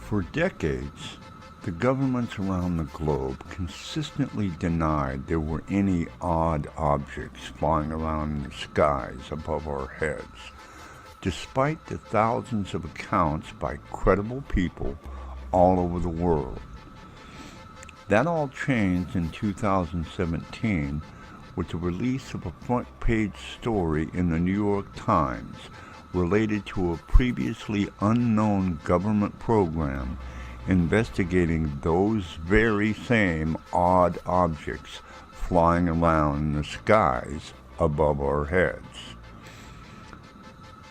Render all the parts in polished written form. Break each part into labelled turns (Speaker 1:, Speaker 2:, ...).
Speaker 1: For decades, the governments around the globe consistently denied there were any odd objects flying around in the skies above our heads, despite the thousands of accounts by credible people all over the world. That all changed in 2017 with the release of a front-page story in the New York Times related to a previously unknown government program investigating those very same odd objects flying around in the skies above our heads.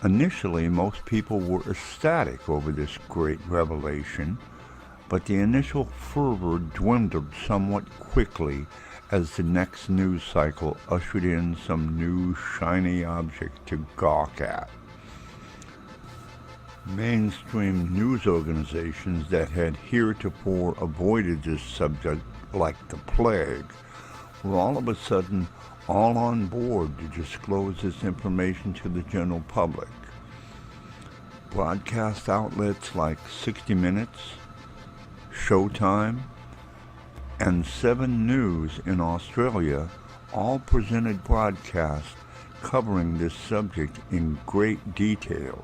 Speaker 1: Initially, most people were ecstatic over this great revelation, but the initial fervor dwindled somewhat quickly as the next news cycle ushered in some new shiny object to gawk at. Mainstream news organizations that had heretofore avoided this subject like the plague were all of a sudden all on board to disclose this information to the general public. Broadcast outlets like 60 Minutes, Showtime, and 7 News in Australia all presented broadcasts covering this subject in great detail.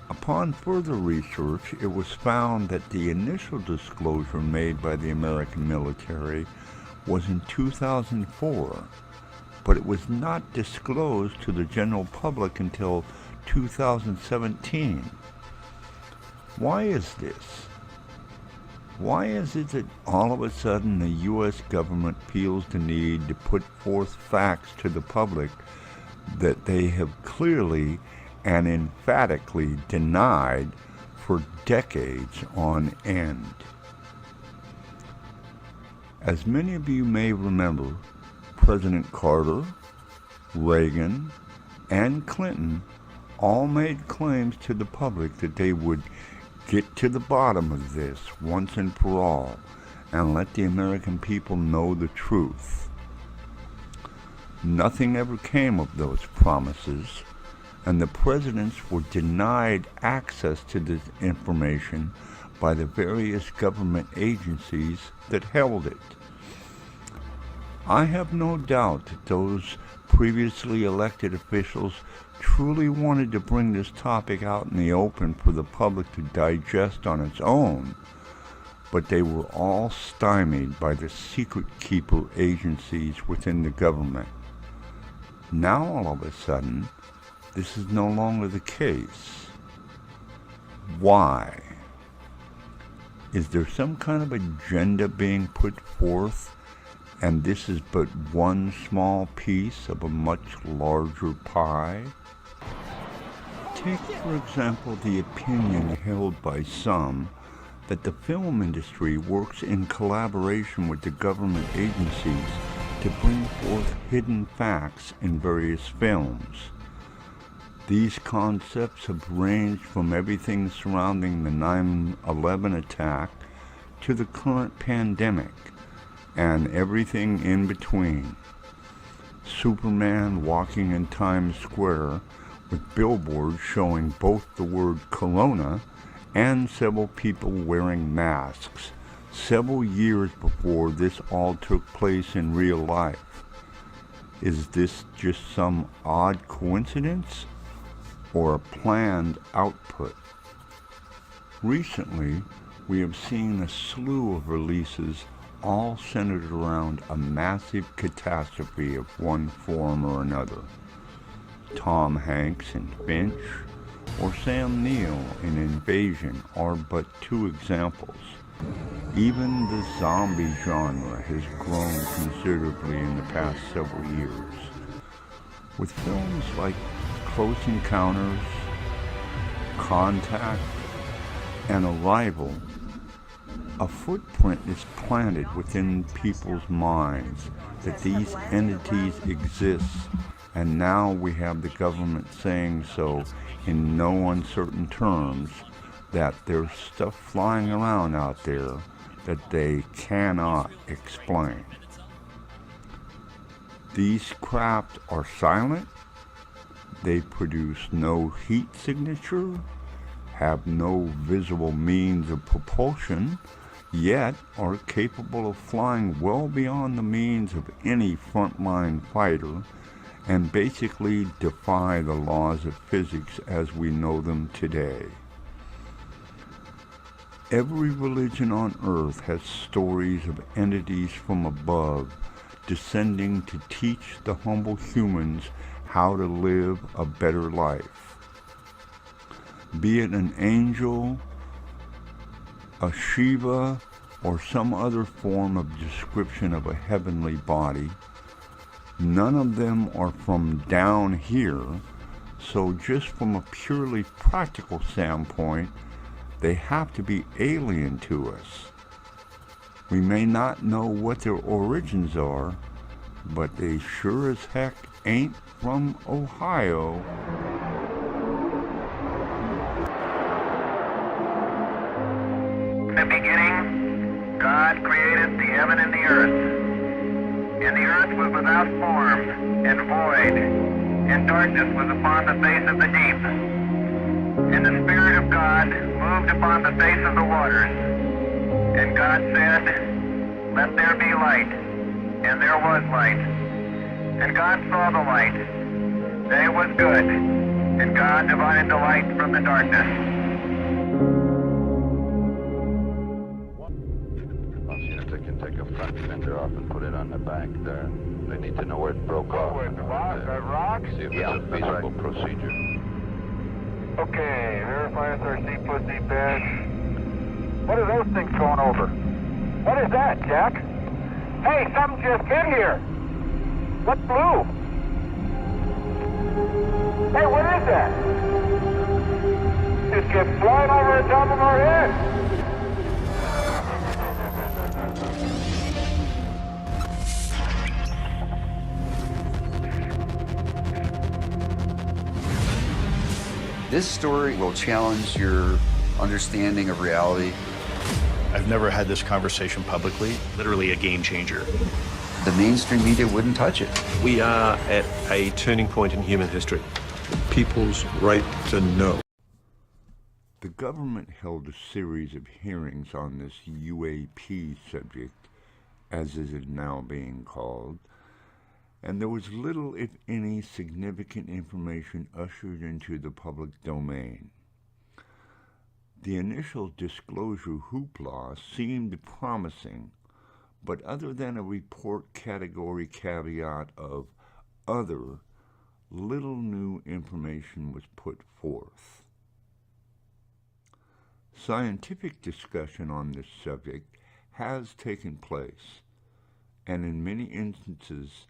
Speaker 1: Upon further research, it was found that the initial disclosure made by the American military was in 2004, but it was not disclosed to the general public until 2017. Why is this? Why is it that all of a sudden the U.S. government feels the need to put forth facts to the public that they have clearly and emphatically denied for decades on end? As many of you may remember, President Carter, Reagan, and Clinton all made claims to the public that they would get to the bottom of this once and for all and let the American people know the truth. Nothing ever came of those promises, and the presidents were denied access to this information by the various government agencies that held it. I have no doubt that those previously elected officials truly wanted to bring this topic out in the open for the public to digest on its own, but they were all stymied by the secret keeper agencies within the government. Now all of a sudden, this is no longer the case. Why? Is there some kind of agenda being put forth, and this is but one small piece of a much larger pie? Take, for example, the opinion held by some that the film industry works in collaboration with the government agencies to bring forth hidden facts in various films. These concepts have ranged from everything surrounding the 9/11 attack to the current pandemic, and everything in between. Superman walking in Times Square with billboards showing both the word Corona and several people wearing masks several years before this all took place in real life. Is this just some odd coincidence or a planned output? Recently, we have seen a slew of releases all centered around a massive catastrophe of one form or another. Tom Hanks in Finch or Sam Neill in Invasion are but 2 examples. Even the zombie genre has grown considerably in the past several years, with films like Close Encounters, Contact, and Arrival. A footprint is planted within people's minds that these entities exist, and now we have the government saying so in no uncertain terms, that there's stuff flying around out there that they cannot explain. These craft are silent, they produce no heat signature, have no visible means of propulsion, yet are capable of flying well beyond the means of any frontline fighter and basically defy the laws of physics as we know them today. Every religion on earth has stories of entities from above descending to teach the humble humans how to live a better life. Be it an angel, a Shiva, or some other form of description of a heavenly body, none of them are from down here, so just from a purely practical standpoint, they have to be alien to us. We may not know what their origins are, but they sure as heck ain't from Ohio.
Speaker 2: In the beginning, God created the heaven and the earth. And the earth was without form and void, and darkness was upon the face of the deep. And the Spirit of God moved upon the face of the waters. And God said, "Let there be light." And there was light. And God saw the light, that it was good. And God divided the light from the darkness.
Speaker 3: I'll see if they can take a front fender off and put it on the back there. They need to know where it broke off.
Speaker 2: With rock?
Speaker 3: See if it's a feasible procedure.
Speaker 2: Okay, verify it's our C-foot D-pad. What are those things going over? What is that, Jack? Hey, something just hit here. What blew? Hey, what is that? Just kept flying over the top of our head.
Speaker 4: This story will challenge your understanding of reality.
Speaker 5: I've never had this conversation publicly.
Speaker 6: Literally a game changer.
Speaker 4: The mainstream media wouldn't touch it.
Speaker 6: We are at a turning point in human history.
Speaker 7: People's right to know.
Speaker 1: The government held a series of hearings on this UAP subject, as is it now being called, and there was little, if any, significant information ushered into the public domain. The initial disclosure hoopla seemed promising, but other than a report category caveat of other, little new information was put forth. Scientific discussion on this subject has taken place, and in many instances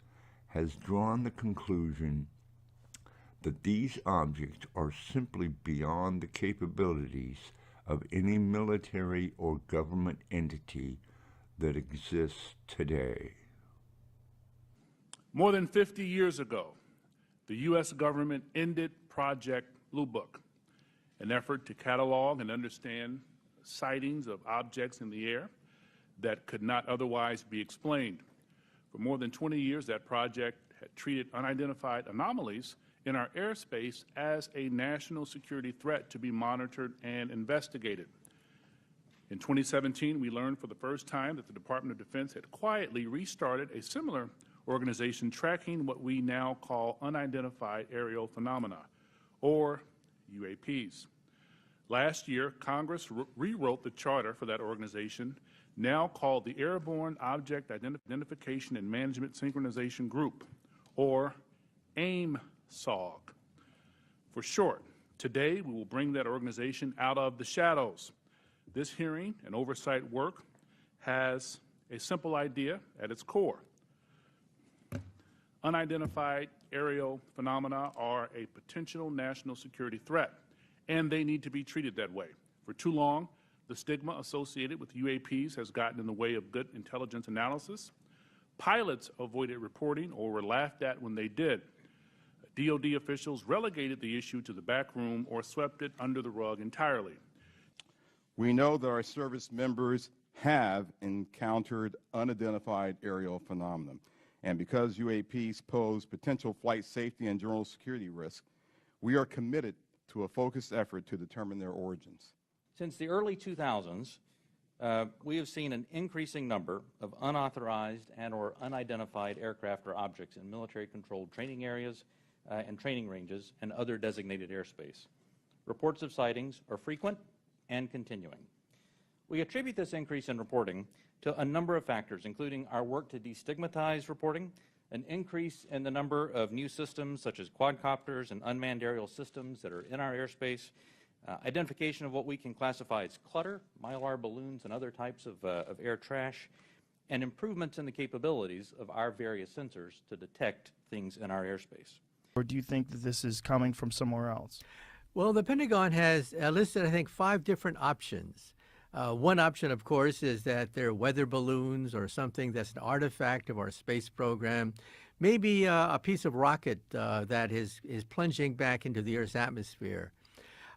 Speaker 1: has drawn the conclusion that these objects are simply beyond the capabilities of any military or government entity that exists today.
Speaker 8: More than 50 years ago, the U.S. government ended Project Blue Book, an effort to catalog and understand sightings of objects in the air that could not otherwise be explained. For more than 20 years, that project had treated unidentified anomalies in our airspace as a national security threat to be monitored and investigated. In 2017, we learned for the first time that the Department of Defense had quietly restarted a similar organization tracking what we now call unidentified aerial phenomena, or UAPs. Last year, Congress rewrote the charter for that organization, now called the Airborne Object Identification and Management Synchronization Group, or AIM-SOG. For short, today we will bring that organization out of the shadows. This hearing and oversight work has a simple idea at its core. Unidentified aerial phenomena are a potential national security threat, and they need to be treated that way. For too long, the stigma associated with UAPs has gotten in the way of good intelligence analysis. Pilots avoided reporting or were laughed at when they did. DoD officials relegated the issue to the back room or swept it under the rug entirely.
Speaker 9: We know that our service members have encountered unidentified aerial phenomena, and because UAPs pose potential flight safety and general security risks, we are committed to a focused effort to determine their origins.
Speaker 10: Since the early 2000s, we have seen an increasing number of unauthorized and or unidentified aircraft or objects in military-controlled training areas and training ranges and other designated airspace. Reports of sightings are frequent and continuing. We attribute this increase in reporting to a number of factors, including our work to destigmatize reporting, an increase in the number of new systems such as quadcopters and unmanned aerial systems that are in our airspace, identification of what we can classify as clutter, mylar balloons and other types of air trash, and improvements in the capabilities of our various sensors to detect things in our airspace.
Speaker 11: Or do you think that this is coming from somewhere else?
Speaker 12: Well, the Pentagon has listed, I think, 5 different options. One option, of course, is that they're weather balloons or something that's an artifact of our space program. Maybe a piece of rocket that is plunging back into the Earth's atmosphere.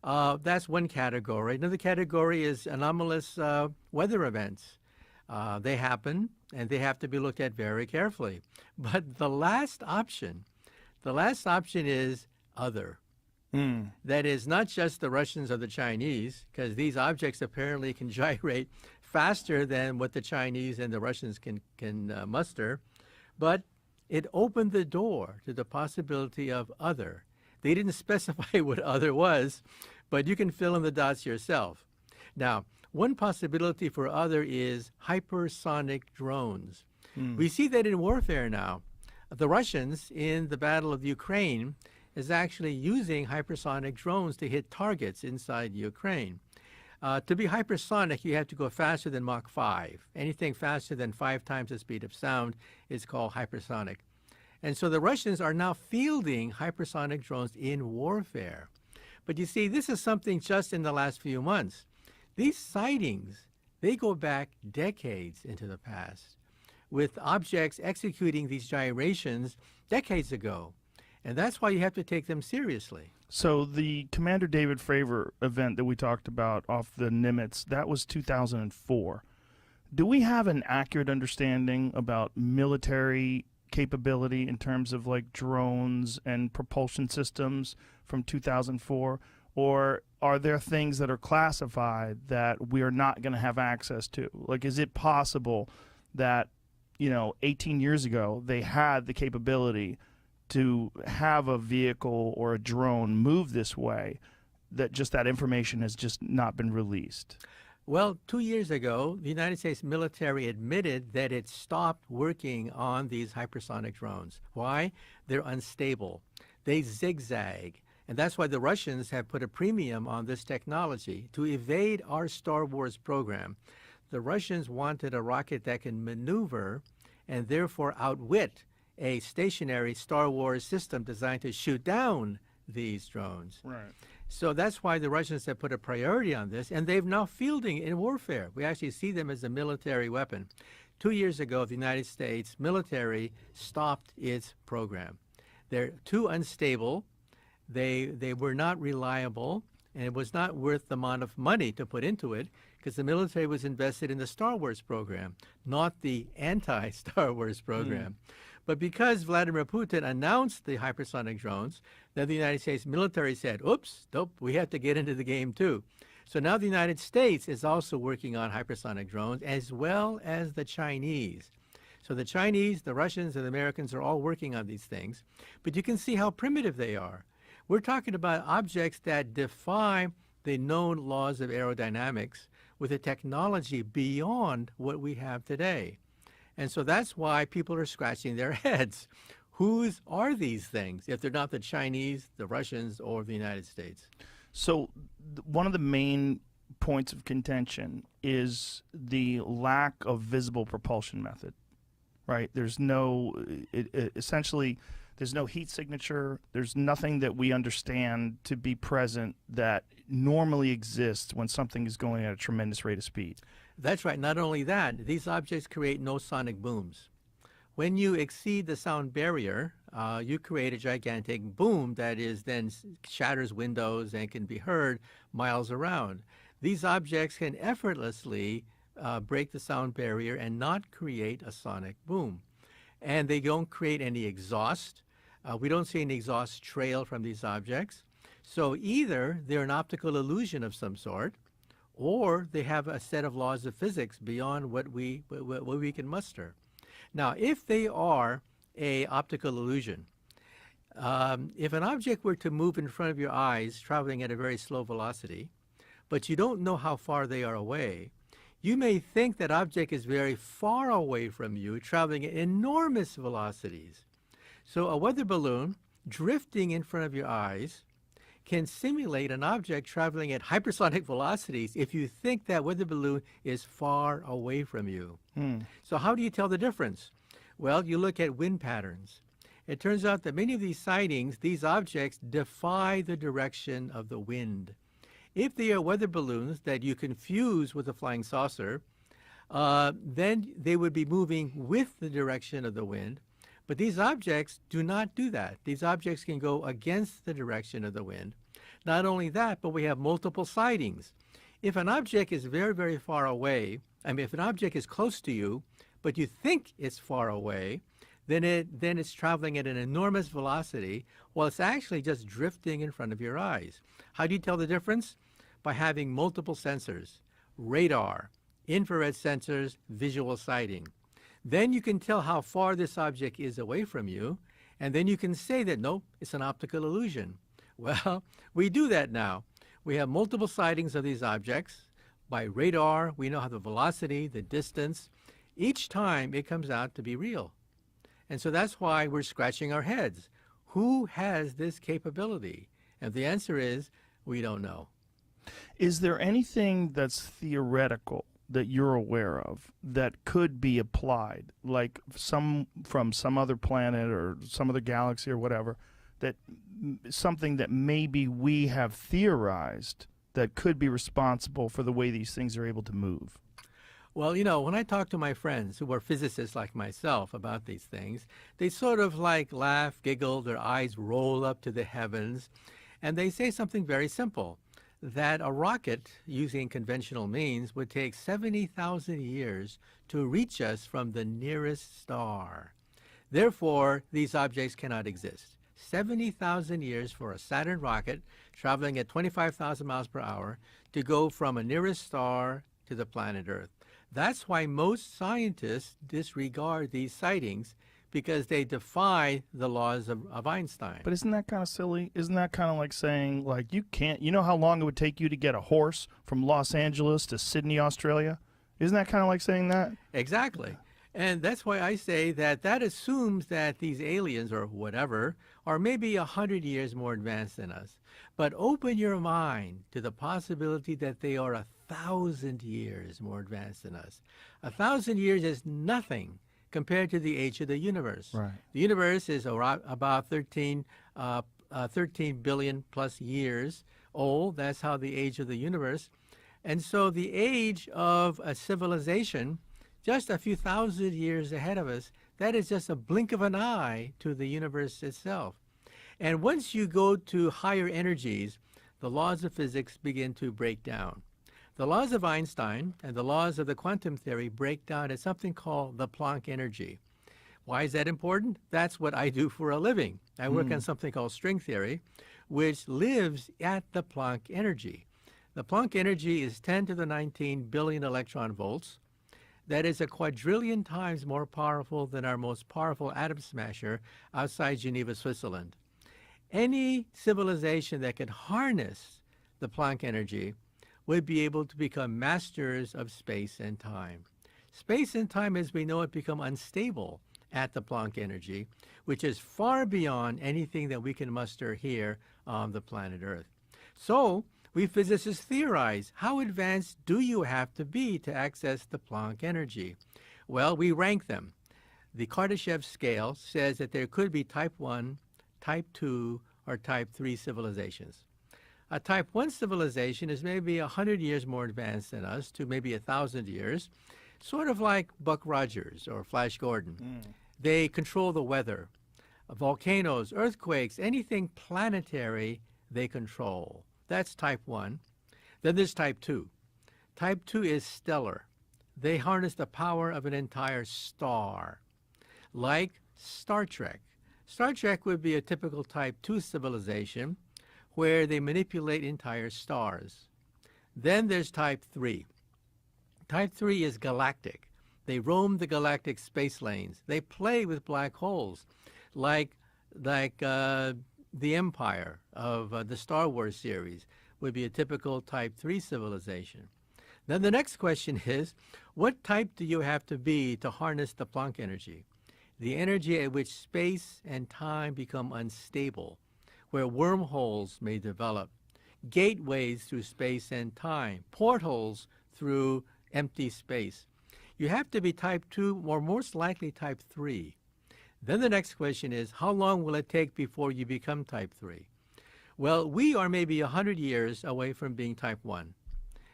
Speaker 12: That's one category. Another category is anomalous weather events. They happen, and they have to be looked at very carefully. But the last option is other. That is not just the Russians or the Chinese, because these objects apparently can gyrate faster than what the Chinese and the Russians can muster, but it opened the door to the possibility of other. They didn't specify what other was, but you can fill in the dots yourself. Now, one possibility for other is hypersonic drones. We see that in warfare now. The Russians, in the Battle of Ukraine, is actually using hypersonic drones to hit targets inside Ukraine. To be hypersonic, you have to go faster than Mach 5. Anything faster than 5 times the speed of sound is called hypersonic. And so the Russians are now fielding hypersonic drones in warfare. But you see, this is something just in the last few months. These sightings, they go back decades into the past, with objects executing these gyrations decades ago. And that's why you have to take them seriously.
Speaker 11: So the Commander David Fravor event that we talked about off the Nimitz, that was 2004. Do we have an accurate understanding about military capability in terms of like drones and propulsion systems from 2004? Or are there things that are classified that we are not going to have access to? Like, is it possible that, 18 years ago, they had the capability to have a vehicle or a drone move this way, that just that information has just not been released?
Speaker 12: Well, 2 years ago, the United States military admitted that it stopped working on these hypersonic drones. Why? They're unstable. They zigzag. And that's why the Russians have put a premium on this technology to evade our Star Wars program. The Russians wanted a rocket that can maneuver and therefore outwit a stationary Star Wars system designed to shoot down these drones.
Speaker 11: Right.
Speaker 12: So that's why the Russians have put a priority on this, and they've now fielding in warfare. We actually see them as a military weapon. 2 years ago, the United States military stopped its program. They're too unstable. They were not reliable, and it was not worth the amount of money to put into it, because the military was invested in the Star Wars program, not the anti-Star Wars program. But because Vladimir Putin announced the hypersonic drones, then the United States military said, oops, nope, we have to get into the game too. So now the United States is also working on hypersonic drones, as well as the Chinese. So the Chinese, the Russians, and the Americans are all working on these things. But you can see how primitive they are. We're talking about objects that defy the known laws of aerodynamics with a technology beyond what we have today. And so that's why people are scratching their heads. Whose are these things if they're not the Chinese, the Russians, or the United States?
Speaker 11: So one of the main points of contention is the lack of visible propulsion method, right? There's no, essentially, there's no heat signature. There's nothing that we understand to be present that normally exists when something is going at a tremendous rate of speed.
Speaker 12: That's right. Not only that, these objects create no sonic booms. When you exceed the sound barrier, you create a gigantic boom that is then shatters windows and can be heard miles around. These objects can effortlessly break the sound barrier and not create a sonic boom. And they don't create any exhaust. We don't see any exhaust trail from these objects. So either they're an optical illusion of some sort, or they have a set of laws of physics beyond what we can muster. Now, if they are a optical illusion, if an object were to move in front of your eyes, traveling at a very slow velocity, but you don't know how far they are away, you may think that object is very far away from you, traveling at enormous velocities. So a weather balloon drifting in front of your eyes can simulate an object traveling at hypersonic velocities if you think that weather balloon is far away from you. So how do you tell the difference? Well, you look at wind patterns. It turns out that many of these sightings, these objects defy the direction of the wind. If they are weather balloons that you confuse with a flying saucer, then they would be moving with the direction of the wind. But these objects do not do that. These objects can go against the direction of the wind. Not only that, but we have multiple sightings. If an object is very, very far away, if an object is close to you, but you think it's far away, then it's traveling at an enormous velocity, while it's actually just drifting in front of your eyes. How do you tell the difference? By having multiple sensors: radar, infrared sensors, visual sighting. Then you can tell how far this object is away from you, and then you can say that, nope, it's an optical illusion. Well, we do that now. We have multiple sightings of these objects. By radar, we know how the velocity, the distance. Each time it comes out to be real. And so that's why we're scratching our heads. Who has this capability? And the answer is, we don't know.
Speaker 11: Is there anything that's theoretical that you're aware of that could be applied, like from some other planet or some other galaxy or whatever, that something that maybe we have theorized that could be responsible for the way these things are able to move?
Speaker 12: Well, when I talk to my friends who are physicists like myself about these things, they sort of laugh, giggle, their eyes roll up to the heavens, and they say something very simple, that a rocket using conventional means would take 70,000 years to reach us from the nearest star. Therefore, these objects cannot exist. 70,000 years for a Saturn rocket traveling at 25,000 miles per hour to go from a nearest star to the planet Earth. That's why most scientists disregard these sightings, because they defy the laws of Einstein.
Speaker 11: But isn't that kind of silly? Isn't that kind of like saying, you can't, you know how long it would take you to get a horse from Los Angeles to Sydney, Australia? Isn't that kind of like saying that?
Speaker 12: Exactly. And that's why I say that assumes that these aliens or whatever are maybe 100 years more advanced than us. But open your mind to the possibility that they are 1,000 years more advanced than us. 1,000 years is nothing compared to the age of the universe.
Speaker 11: Right.
Speaker 12: The universe is about 13 billion plus years old. That's how the age of the universe. And so the age of a civilization, just a few thousand years ahead of us, that is just a blink of an eye to the universe itself. And once you go to higher energies, the laws of physics begin to break down. The laws of Einstein and the laws of the quantum theory break down at something called the Planck energy. Why is that important? That's what I do for a living. I work on something called string theory, which lives at the Planck energy. The Planck energy is 10 to the 19 billion electron volts. That is a quadrillion times more powerful than our most powerful atom smasher outside Geneva, Switzerland. Any civilization that could harness the Planck energy would be able to become masters of space and time. Space and time, as we know it, become unstable at the Planck energy, which is far beyond anything that we can muster here on the planet Earth. So we physicists theorize, how advanced do you have to be to access the Planck energy? Well, we rank them. The Kardashev scale says that there could be type 1, type 2, or type 3 civilizations. A type 1 civilization is maybe 100 years more advanced than us, to maybe 1,000 years, sort of like Buck Rogers or Flash Gordon. They control the weather. Volcanoes, earthquakes, anything planetary, they control. That's type 1. Then there's type 2. Type 2 is stellar. They harness the power of an entire star, like Star Trek. Star Trek would be a typical type 2 civilization, where they manipulate entire stars. Then there's type 3. Type 3 is galactic. They roam the galactic space lanes. They play with black holes, like the Empire of the Star Wars series would be a typical type 3 civilization. Then the next question is, what type do you have to be to harness the Planck energy? The energy at which space and time become unstable, where wormholes may develop, gateways through space and time, portals through empty space. You have to be type 2 or most likely type 3. Then the next question is, how long will it take before you become type 3? Well, we are maybe 100 years away from being type 1.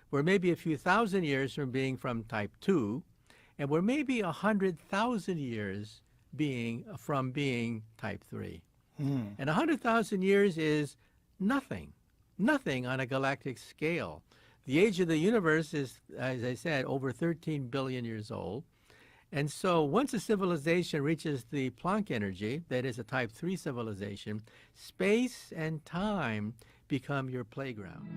Speaker 12: We're maybe a few thousand years from being type 2, and we're maybe 100,000 years from being type 3. And 100,000 years is nothing on a galactic scale. The age of the universe is, as I said, over 13 billion years old. And so once a civilization reaches the Planck energy, that is a type 3 civilization, space and time become your playground.